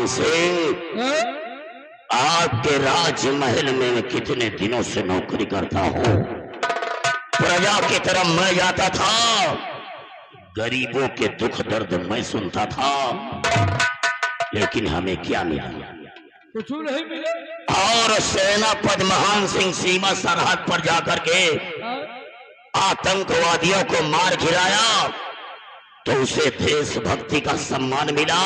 सिंह, आपके राजमहल में मैं कितने दिनों से नौकरी करता हूँ। प्रजा की तरफ मैं जाता था, गरीबों के दुख दर्द मैं सुनता था, लेकिन हमें क्या मिला? कुछ नहीं मिला। और सेनापति महान सिंह सीमा सरहद पर जाकर के आतंकवादियों को मार गिराया, तो उसे देशभक्ति का सम्मान मिला।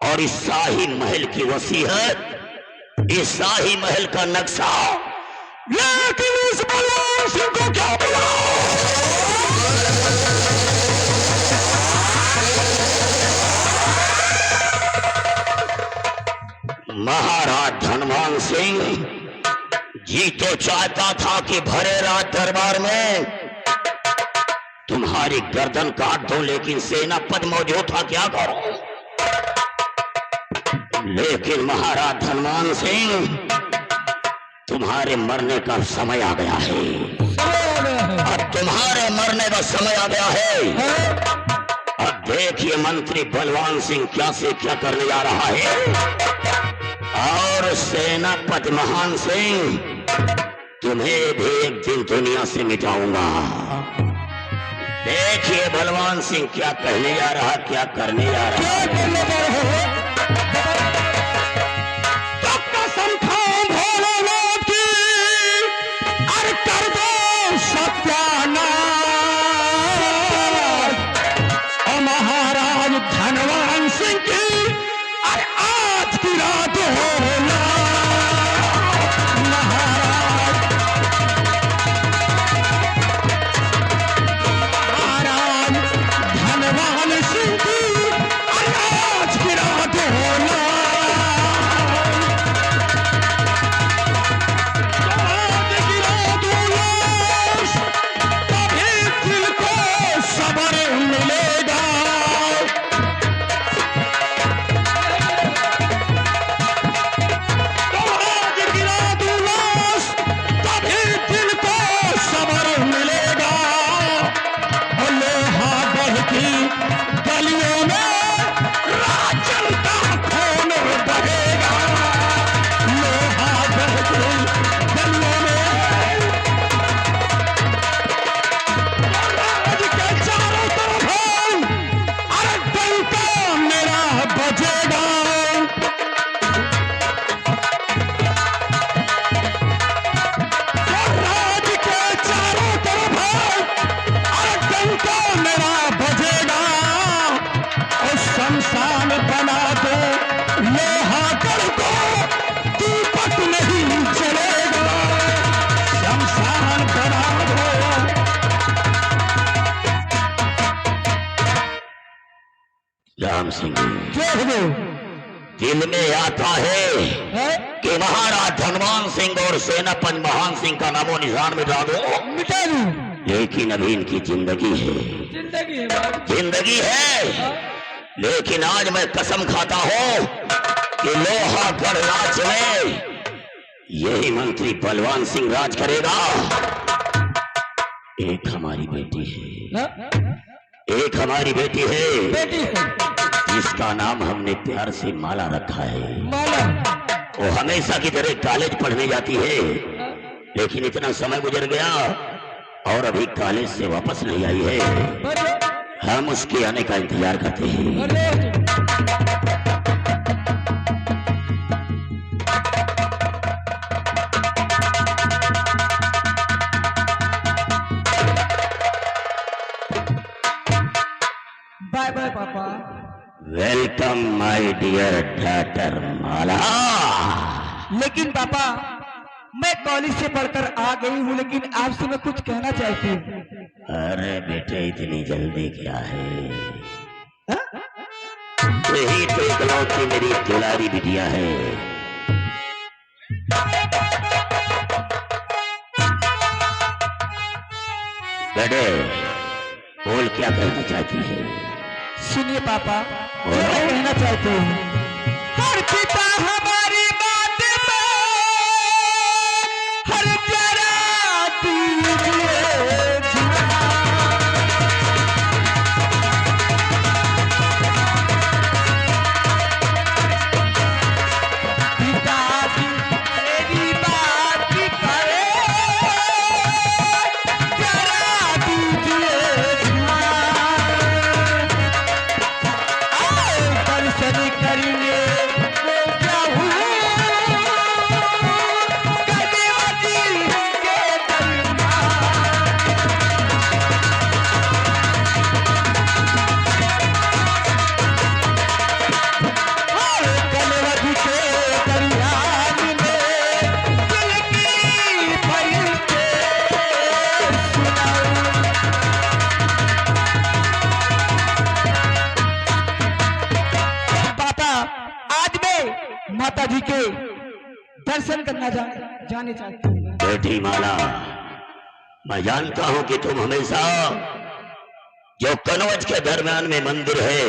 और इस शाही महल की वसीयत, इस शाही महल का नक्शा, लेकिन उस बलवान सिंह को क्या मिला? महाराज धनवान सिंह जी तो चाहता था कि भरे राज दरबार में तुम्हारी गर्दन काट दो, लेकिन सेनापति मौजूद था, क्या करो? लेकिन महाराज धनवान सिंह, तुम्हारे मरने का समय आ गया है। अब तुम्हारे मरने का समय आ गया है। अब देखिए मंत्री बलवान सिंह क्या से क्या करने जा रहा है। और सेनापति महान सिंह, तुम्हें भी एक दिन दुनिया से मिटाऊंगा। देखिए बलवान सिंह क्या कहने जा रहा, क्या करने जा रहा है। राम सिंह, दिल में आता है कि महाराज धनवान सिंह और सेनापति महान सिंह का नामो निशान मिटा दो, लेकिन अभी इनकी जिंदगी है, जिंदगी है। लेकिन आज मैं कसम खाता हूं कि लोहागढ़ राज्य में यही मंत्री बलवान सिंह राज करेगा। एक हमारी बेटी है, एक हमारी बेटी है, जिसका नाम हमने प्यार से माला रखा है। वो हमेशा की तरह कॉलेज पढ़ने जाती है, लेकिन इतना समय गुजर गया और अभी कॉलेज से वापस नहीं आई है। हम उसके आने का इंतजार करते हैं। बाय बाय पापा। वेलकम माय डियर डॉटर माला। लेकिन पापा, मैं कॉलेज से पढ़कर आ गई हूँ, लेकिन आपसे मैं कुछ कहना चाहती हूँ। अरे बेटे, इतनी जल्दी क्या है? यही तो इकलौती मेरी दुलारी बिटिया है। बेटे, बोल क्या कहना चाहती है? सुनिए पापा, मैं कहना चाहती हूँ, हर पिता हमारी बात में हर जरा दीजिए। दर्शन करना जाने चाहती हूँ। बेटी माला, मैं जानता हूं कि तुम हमेशा जो कनौज के दरमियान में मंदिर है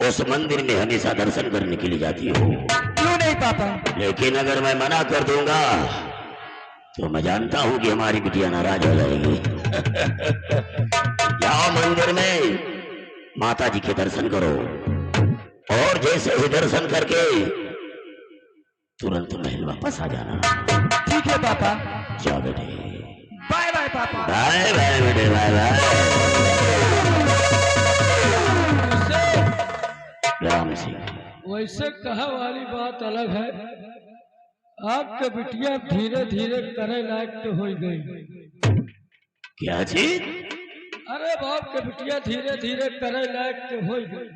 उस मंदिर में हमेशा दर्शन करने के लिए जाती हो। क्यों नहीं पापा? लेकिन अगर मैं मना कर दूंगा तो मैं जानता हूं कि हमारी बिटिया नाराज हो जाएगी। जाओ मंदिर में माता जी के दर्शन करो और जैसे ही दर्शन करके तुरंत महल वापस आ जाना। ठीक है पापा। जाओ बेटे। बाय बाय पापा। बाय बाय बेटे, बाय बाय। राम सिंह, वैसे कहा वाली बात अलग है, आपके बिटिया धीरे धीरे करे लायक तो हो गई। क्या चीज? अरे बाप के बिटिया धीरे धीरे करे लायक तो हो गई।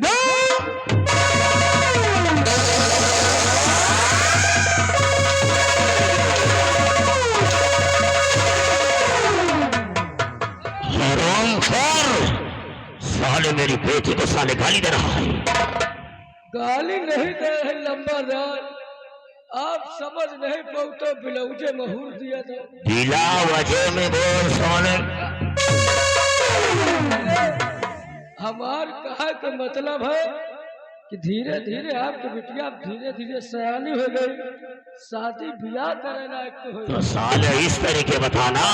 साले मेरी बेटी को साले गाली दे रहा है। गाली नहीं दे है लंबादार, आप समझ नहीं पाते बिलौजे महूर दिया था। बिला वजह में बोल साले। हमार कहा का मतलब है कि धीरे धीरे आपकी बिटिया धीरे धीरे सयानी हो गई, शादी ब्याह करे लायक तो हो तो साले इस तरीके बताना,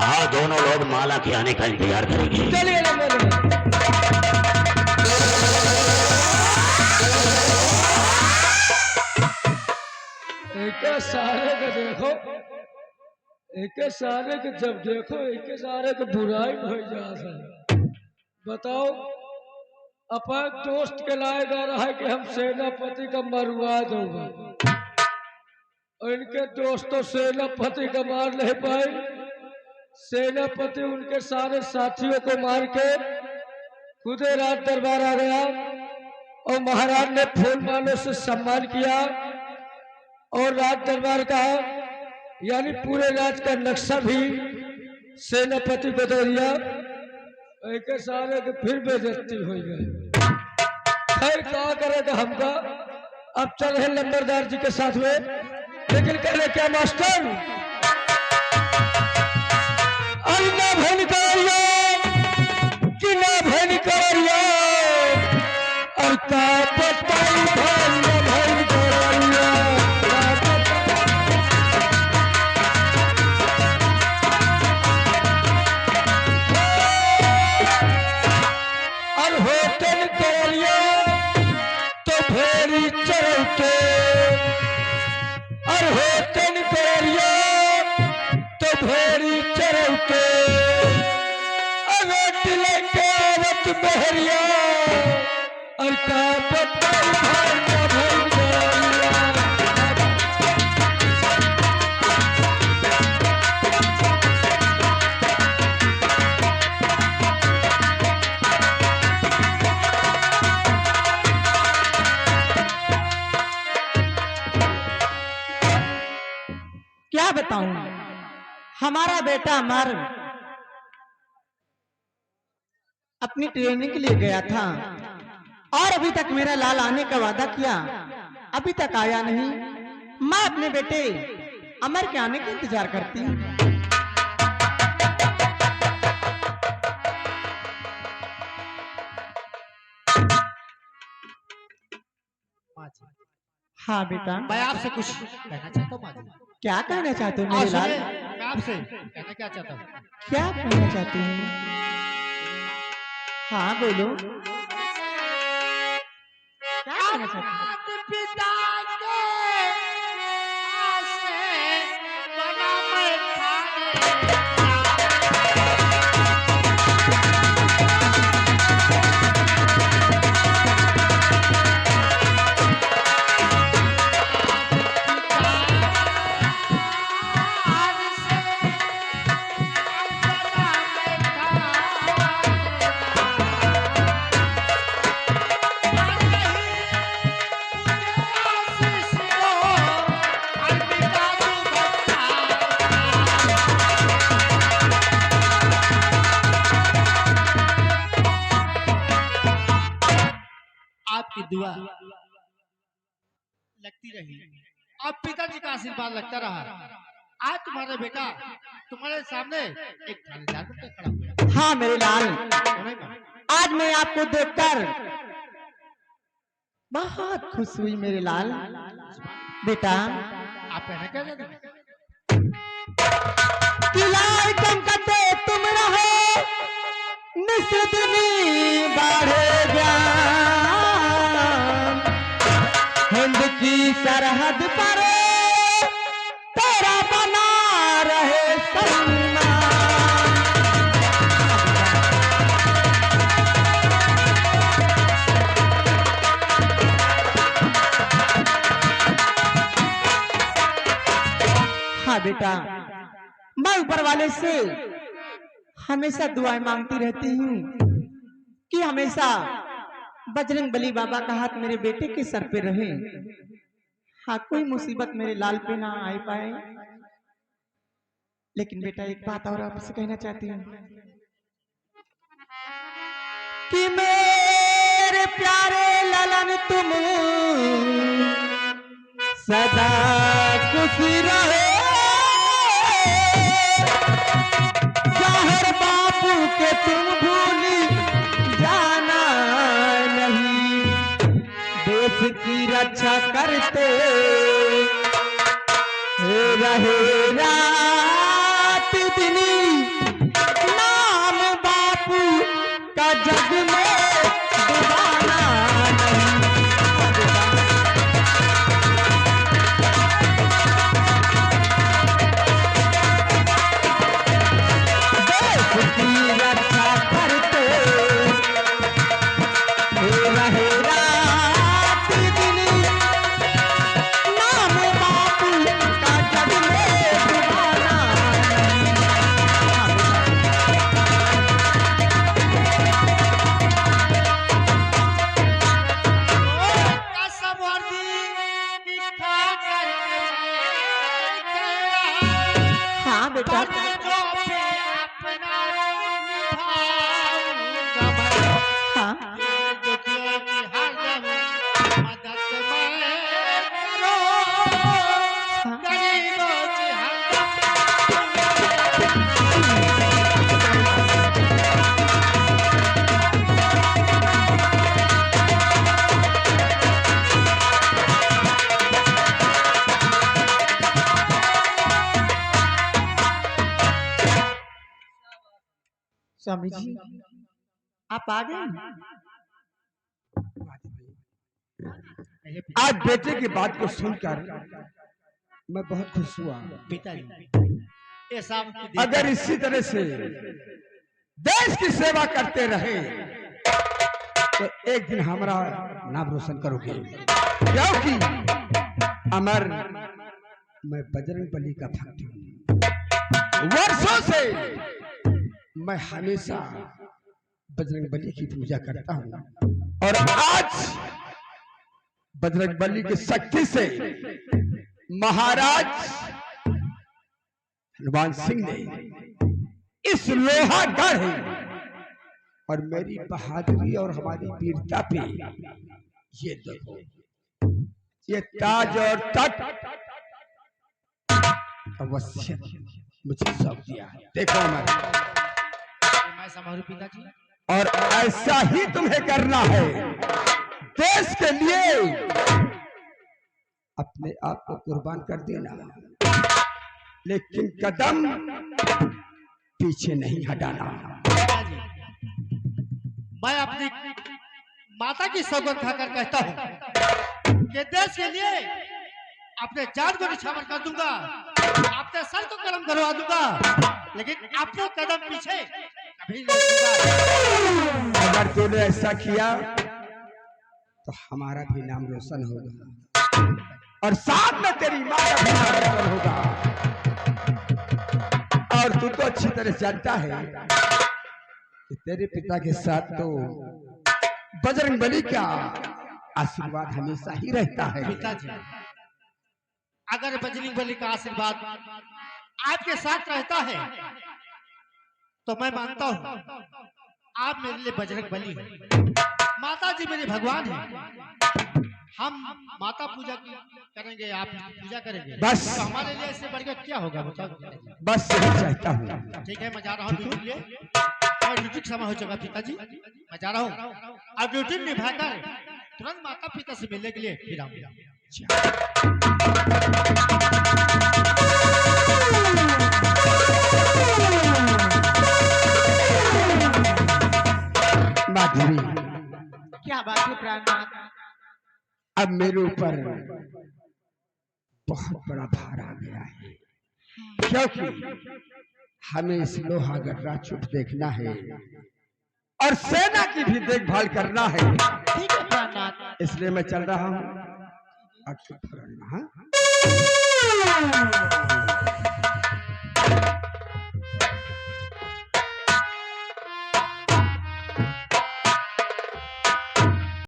आओ दोनों लोग माला के आने का इंतजार करेंगे। चलिए एक सारे के देखो, एक सारे के जब देखो एक सारे के बुराई हो जा। बताओ अपन दोस्त के लाए जा रहा है कि हम सेनापति का मरवा दूंगा, और इनके दोस्तों सेनापति का मार नहीं पाए। सेनापति उनके सारे साथियों को मार के खुदे राज दरबार आ गया और महाराज ने फूल मालों से सम्मान किया और राज दरबार का यानी पूरे राज का नक्शा भी सेनापति को दे दिया। एक सारे के फिर बेइज्जती हो गए। खैर क्या करेगा हमका, अब चल रहे लंबरदार जी के साथ में, लेकिन कहने क्या मास्टर ना भन कि ना भन और का बताई भन और होटल करिया तो फेरी चलते, और होटल करिया तो फेरी चलते, बहरिया और का क्या बताऊं, हमारा बेटा मर अपनी ट्रेनिंग के लिए गया था और अभी तक मेरा लाल आने का वादा किया, अभी तक आया नहीं। मैं अपने बेटे अमर के आने का इंतजार करती हूँ। हाँ बेटा, मैं आपसे कुछ कहना चाहता हूँ। माँ जी, क्या कहना चाहते हो मेरे लाल? मैं आपसे कहना क्या चाहता हूँ। क्या कहना चाहते हैं? हाँ बोलो, क्या कहना चाहते हैं? आपकी दुआ लगती रही अब पिताजी का आशीर्वाद लगता रहा। आज तुम्हारा बेटा तुम्हारे सामने एक थानेदार बनकर खड़ा हुआ। हाँ मेरे लाल, क्यों नहीं माँ? आज मैं आपको देखकर बहुत खुश हुई मेरे लाल। बेटा आप कहना क्या चाहते हैं? कि लाल चमकते तुम रहो, निस्दिनी बढ़े ज्ञान, हिंद की सरहद पर तेरा बना रहे सम्मान। हाँ बेटा, मैं ऊपर वाले से हमेशा दुआएं मांगती रहती हूँ कि हमेशा बजरंग बली बाबा का हाथ मेरे बेटे के सर पे रहे। हाँ, कोई मुसीबत मेरे लाल पे ना आ पाए। लेकिन बेटा एक बात और आपसे कहना चाहती हूँ कि मेरे प्यारे ललन तुम सदा खुशी रहे, जाहिर बापू के तुम भूली जाना नहीं, देश की रक्षा करते रहे रात दिन, नाम बापू का जग में दीवाना नहीं। कसम वर्दी की खाकर हाँ बेटा, जो भी अपना निभाऊंगा मैं। हाँ दुखियों की हरदम मदद मैं करूं, गरीबों की स्वामी जी आप आ गए। आज बेटे की बात को सुनकर मैं बहुत खुश हुआ। पिताजी ये सब अगर इसी तरह से देश की सेवा करते रहे तो एक दिन हमारा नाम रोशन करोगे, क्योंकि अमर मैं बजरंग बली का भक्त हूँ। वर्षों से मैं हमेशा बजरंग बली की पूजा करता हूँ और आज बजरंग बली की शक्ति से महाराज हनुमान सिंह ने इस लोहागढ़ और मेरी बहादुरी और हमारी वीरता पे ये देखो, ये ताज और तट अवश्य मुझे सौंप दिया है। देखो मैं संभालू पिताजी। और ऐसा ही तुम्हें करना है। देश के लिए अपने आप को कुर्बान कर देना, लेकिन कदम पीछे नहीं हटाना। पिताजी मैं अपनी माता की सौगंध खाकर कहता हूँ कि देश के लिए अपने जान को निछावर कर दूंगा, अपने सर को कलम करवा दूंगा, लेकिन अपने कदम पीछे कभी नहीं दूंगा। अगर तूने ऐसा किया तो हमारा भी नाम रोशन होगा और साथ में तेरी माँ का भी नाम रोशन होगा। और तू तो अच्छी तरह जानता है कि तेरे पिता के साथ तो बजरंग बली का आशीर्वाद हमेशा ही रहता है। पिताजी अगर बजरंग बली का आशीर्वाद आपके साथ रहता है तो मैं मानता हूँ आप मेरे लिए बजरंग बली हैं, माता जी मेरे भगवान हैं। हम माता पूजा करेंगे, आप पूजा करेंगे, बस। तो हमारे लिए इससे बढ़कर क्या होगा बताओ। बस यही चाहता हूँ। ठीक है, मैं जा रहा हूँ ड्यूटी के लिए, और ड्यूटी का समय हो चुका पिताजी, मैं जा रहा हूँ। अब ड्यूटी निभाकर तुरंत माता पिता से मिलने के लिए फिर आऊंगा। माधुरी, क्या बात है प्राणनाथ? अब मेरे ऊपर बहुत बड़ा भार आ गया है, क्योंकि हमें इस लोहागर्रा चुप देखना है और सेना की भी देखभाल करना है। ठीक है प्राणनाथ। इसलिए मैं चल रहा हूँ। अब चुप रहना। हाँ?